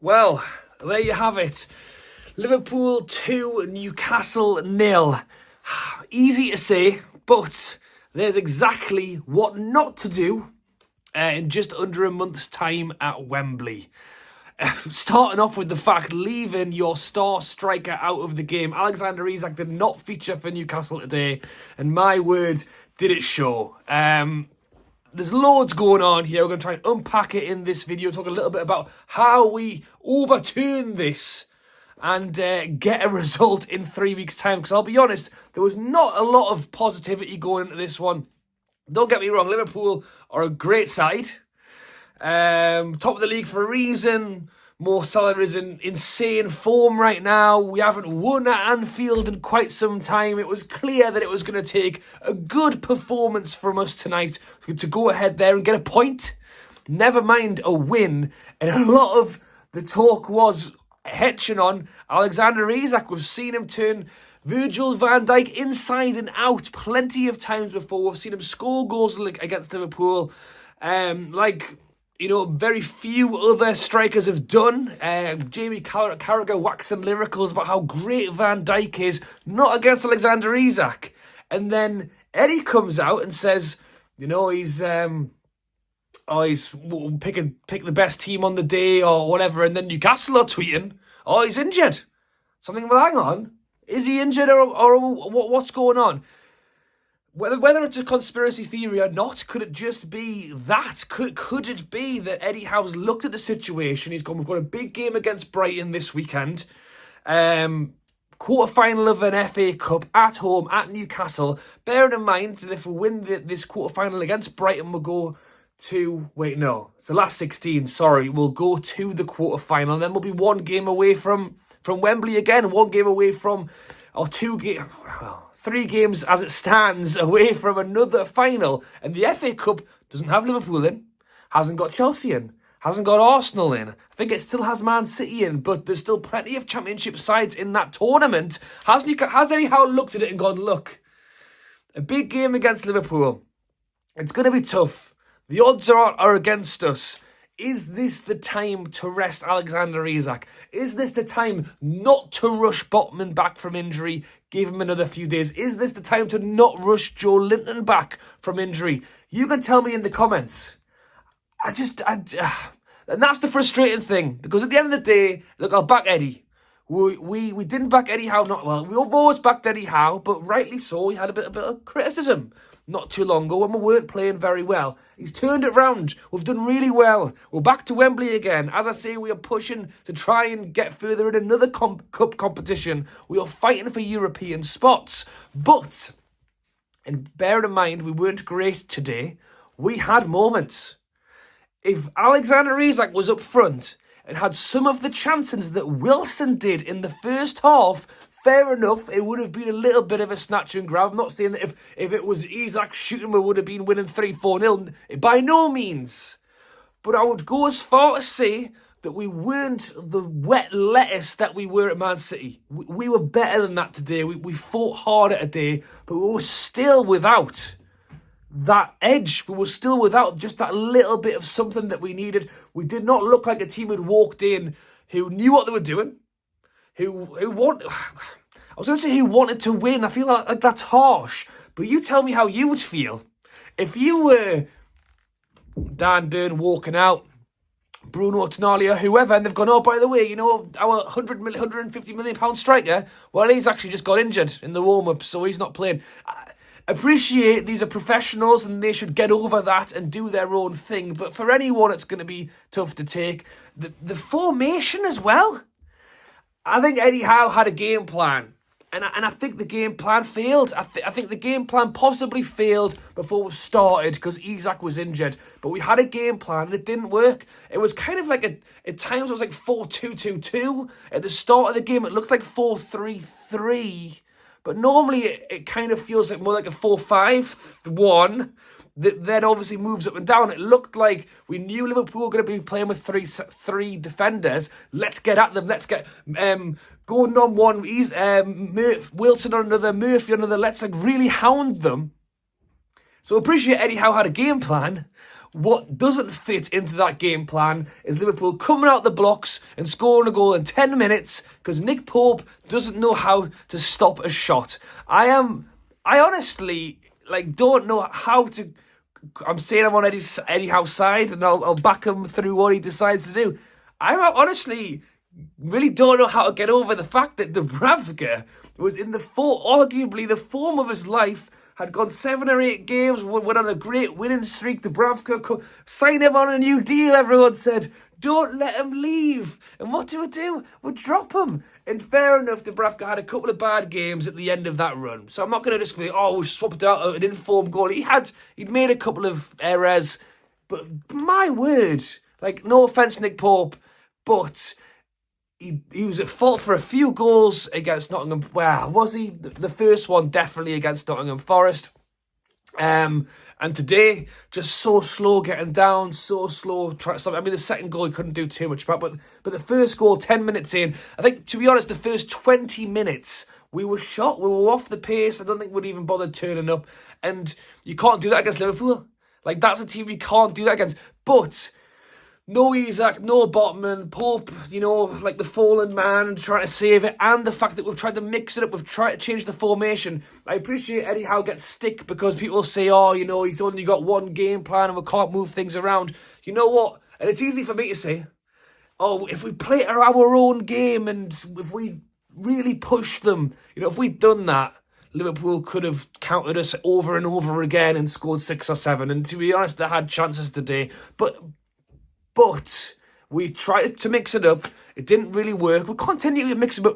Well, there you have it. Liverpool 2, Newcastle 0. Easy to say, but there's exactly what not to do in just under a month's time at Wembley. Starting off with the fact, leaving your star striker out of the game. Alexander Isak did not feature for Newcastle today, and my word, did it show. There's loads going on here. We're going to try and unpack it in this video, talk a little bit about how we overturn this and get a result in 3 weeks' time. Because I'll be honest, there was not a lot of positivity going into this one. Don't get me wrong, Liverpool are a great side. Top of the league for a reason. Mo Salah is in insane form right now. We haven't won at Anfield in quite some time. It was clear that it was going to take a good performance from us tonight to go ahead there and get a point. Never mind a win. And a lot of the talk was hedging on Alexander Isak. We've seen him turn Virgil van Dijk inside and out plenty of times before. We've seen him score goals against Liverpool. Very few other strikers have done. Jamie Carragher waxing lyrical about how great Van Dijk is, not against Alexander Isak. And then Eddie comes out and says, he's pick the best team on the day or whatever. And then Newcastle are tweeting, he's injured. Something, well, hang on. Is he injured or what's going on? Whether it's a conspiracy theory or not, could it just be that? Could it be that Eddie Howe's looked at the situation? He's gone, we've got a big game against Brighton this weekend. Quarter-final of an FA Cup at home at Newcastle. Bearing in mind that if we win this quarter-final against Brighton, we'll go to... Wait, no. It's the last 16, sorry. We'll go to the quarter-final. And then we'll be one game away from Wembley again. One game away from... Or two games... Well, 3 games as it stands away from another final. And the FA Cup doesn't have Liverpool in, hasn't got Chelsea in, hasn't got Arsenal in. I think it still has Man City in, but there's still plenty of championship sides in that tournament. Has Eddie Howe looked at it and gone, look, a big game against Liverpool, it's going to be tough. The odds are against us. Is this the time to rest Alexander Isak? Is this the time not to rush Botman back from injury? Give him another few days. Is this the time to not rush Joe Linton back from injury? You can tell me in the comments. And that's the frustrating thing. Because at the end of the day, look, I'll back Eddie. We didn't back Eddie Howe, we've always backed Eddie Howe, but rightly so, he had a bit of criticism not too long ago when we weren't playing very well. He's turned it round. We've done really well. We're back to Wembley again. As I say, we are pushing to try and get further in another cup competition. We are fighting for European spots. But, and bear in mind, we weren't great today. We had moments. If Alexander Isak was up front and had some of the chances that Wilson did in the first half, fair enough, it would have been a little bit of a snatch and grab. I'm not saying that if it was Isak shooting, we would have been winning 3-4-0. By no means. But I would go as far as say that we weren't the wet lettuce that we were at Man City. We were better than that today. We fought harder today, but we were still without that edge. We were still without just that little bit of something that we needed. We did not look like a team who'd walked in, who knew what they were doing, who wanted to win. I feel like that's harsh. But you tell me how you would feel if you were Dan Burn walking out, Bruno Tonali or whoever, and they've gone, by the way, our 150 million pound striker, well, he's actually just got injured in the warm-up, so he's not playing. Appreciate these are professionals and they should get over that and do their own thing. But for anyone, it's going to be tough to take. The formation as well. I think Eddie Howe had a game plan. And I think the game plan failed. I think the game plan possibly failed before we started because Isak was injured. But we had a game plan and it didn't work. It was kind of like, at times it was like 4-2-2-2. At the start of the game, it looked like 4-3-3. But normally it kind of feels like more like a 4-5-1 that then obviously moves up and down. It looked like we knew Liverpool were going to be playing with three defenders. Let's get at them. Let's get Gordon on one, Wilson on another, Murphy on another. Let's really hound them. So appreciate Eddie Howe had a game plan. what doesn't fit into that game plan is Liverpool coming out the blocks and scoring a goal in 10 minutes because Nick Pope doesn't know how to stop a shot. I honestly don't know how to. I'm saying I'm on Eddie Howe's side, and I'll back him through what he decides to do. I honestly really don't know how to get over the fact that Dubravka was in arguably the form of his life, had gone 7 or 8 games, went on a great winning streak. Dubravka signed him on a new deal, everyone said. Don't let him leave. And what do? We drop him. And fair enough, Dubravka had a couple of bad games at the end of that run. So I'm not going to just be, we'll swap it out an informed goal. He'd made a couple of errors. But my word, no offence, Nick Pope, but he was at fault for a few goals against Nottingham. Well, was he? The first one definitely against Nottingham Forest. And today, just so slow getting down, so slow. The second goal he couldn't do too much about, but the first goal, 10 minutes in, I think, to be honest, the first 20 minutes, we were shot. We were off the pace. I don't think we'd even bothered turning up. And you can't do that against Liverpool. That's a team you can't do that against. But no Isak, no Botman, Pope, the fallen man trying to save it, and the fact that we've tried to mix it up, we've tried to change the formation. I appreciate Eddie Howe gets stick because people say, he's only got one game plan and we can't move things around. You know what? And it's easy for me to say, if we play our own game and if we really push them, if we'd done that, Liverpool could have countered us over and over again and scored 6 or 7. And to be honest, they had chances today. But we tried to mix it up. It didn't really work. We continued to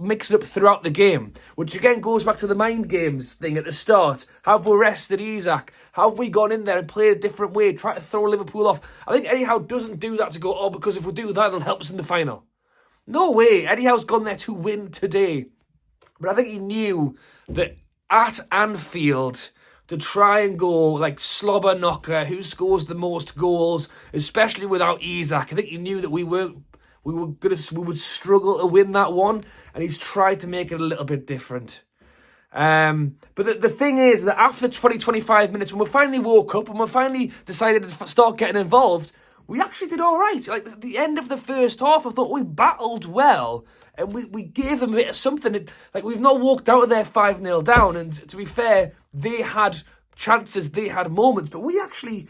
mix it up throughout the game, which again goes back to the mind games thing at the start. Have we rested Isak? Have we gone in there and played a different way, try to throw Liverpool off? I think Eddie Howe doesn't do that to go, because if we do that, it'll help us in the final. No way. Eddie Howe's gone there to win today. But I think he knew that at Anfield, to try and go slobber knocker, who scores the most goals, especially without Isak. I think he knew that we would struggle to win that one, and he's tried to make it a little bit different. But the thing is that after 20-25 minutes, when we finally woke up and we finally decided to start getting involved, we actually did all right. At the end of the first half, I thought we battled well. And we gave them a bit of something. We've not walked out of there 5-0 down. And to be fair, they had chances, they had moments, but we actually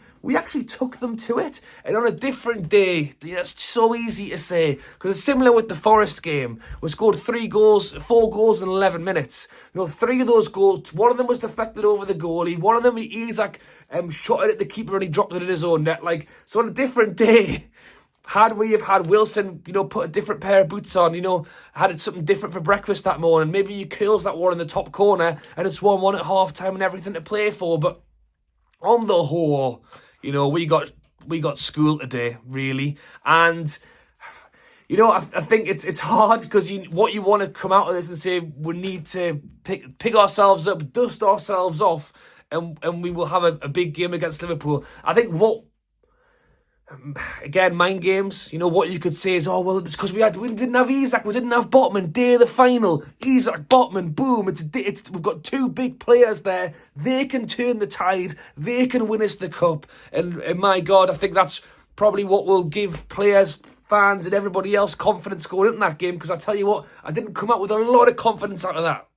took them to it. And on a different day, it's so easy to say, because it's similar with the Forest game. We scored 4 goals in 11 minutes. 3 of those goals, one of them was deflected over the goalie. One of them, Isak shot it at the keeper and he dropped it in his own net. So on a different day, had we have had Wilson, put a different pair of boots on, had something different for breakfast that morning, maybe he kills that one in the top corner and it's 1-1 at half-time and everything to play for. But on the whole, we got schooled today, really. And, I think it's hard because what you want to come out of this and say, we need to pick ourselves up, dust ourselves off, and we will have a big game against Liverpool. I think again, mind games, what you could say is, it's because we didn't have Isak, we didn't have Botman, day of the final, Isak, Botman, boom, we've got 2 big players there, they can turn the tide, they can win us the cup, and my God, I think that's probably what will give players, fans and everybody else confidence going into that game, because I tell you what, I didn't come out with a lot of confidence out of that.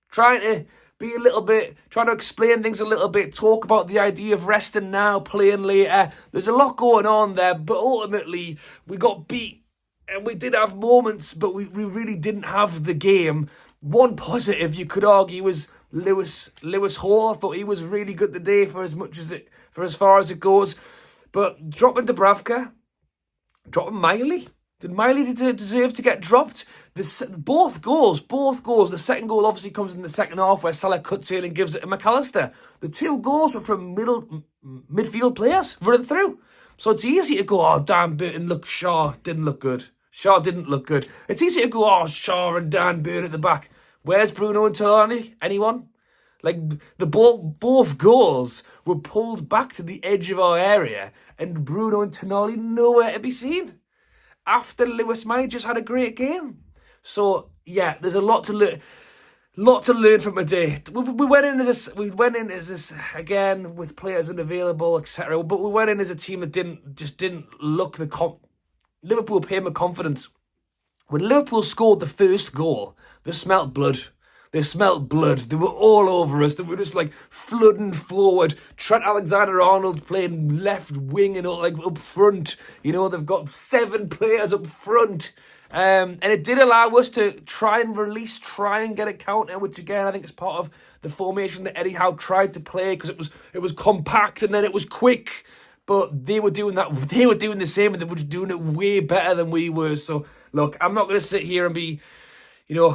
Trying to explain things a little bit, talk about the idea of resting now, playing later. There's a lot going on there, but ultimately we got beat and we did have moments, but we really didn't have the game. One positive you could argue was Lewis Hall. I thought he was really good today for as far as it goes. But dropping Dubravka, dropping Miley. Did Miley deserve to get dropped? Both goals. The second goal obviously comes in the second half where Salah cuts in and gives it to McAllister. The 2 goals were from midfield players running through. So it's easy to go, Dan Burton, Shaw didn't look good. It's easy to go, Shaw and Dan Burton at the back. Where's Bruno and Tonali? Anyone? Both goals were pulled back to the edge of our area and Bruno and Tonali nowhere to be seen. After Lewis Miley just had a great game. So, yeah, there's a lot to lot to learn from today. We went in as this again with players unavailable, etc. But we went in as a team that didn't look Liverpool came with confidence. When Liverpool scored the first goal, they smelt blood. They smelt blood. They were all over us. They were just like flooding forward. Trent Alexander-Arnold playing left wing and like up front. You know, they've got 7 players up front. And it did allow us to try and get a counter, which again I think is part of the formation that Eddie Howe tried to play, because it was compact and then it was quick. But they were doing that. They were doing the same, and they were just doing it way better than we were. So look, I'm not going to sit here and be,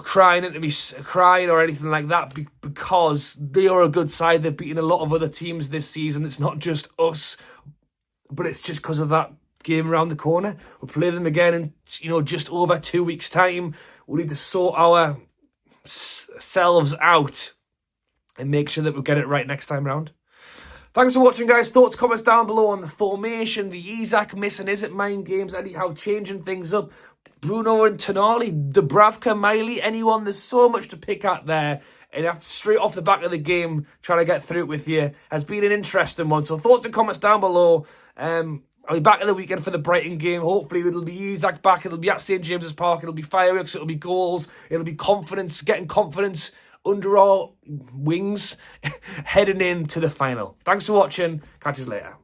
crying or anything like that, because they are a good side. They've beaten a lot of other teams this season. It's not just us, but it's just because of that game around the corner. We'll play them again in, just over 2 weeks' time. We need to sort ourselves out and make sure that we get it right next time round. Thanks for watching, guys. Thoughts, comments down below on the formation, the Isak missing, is it mind games, anyhow changing things up, Bruno and Tonali, Dubravka, Miley, anyone. There's so much to pick at there. And straight off the back of the game, trying to get through it with you has been an interesting one. So thoughts and comments down below. I'll be back at the weekend for the Brighton game. Hopefully it'll be Isak back. It'll be at St James's Park. It'll be fireworks. It'll be goals. It'll be confidence, getting confidence under our wings heading into the final. Thanks for watching. Catch you later.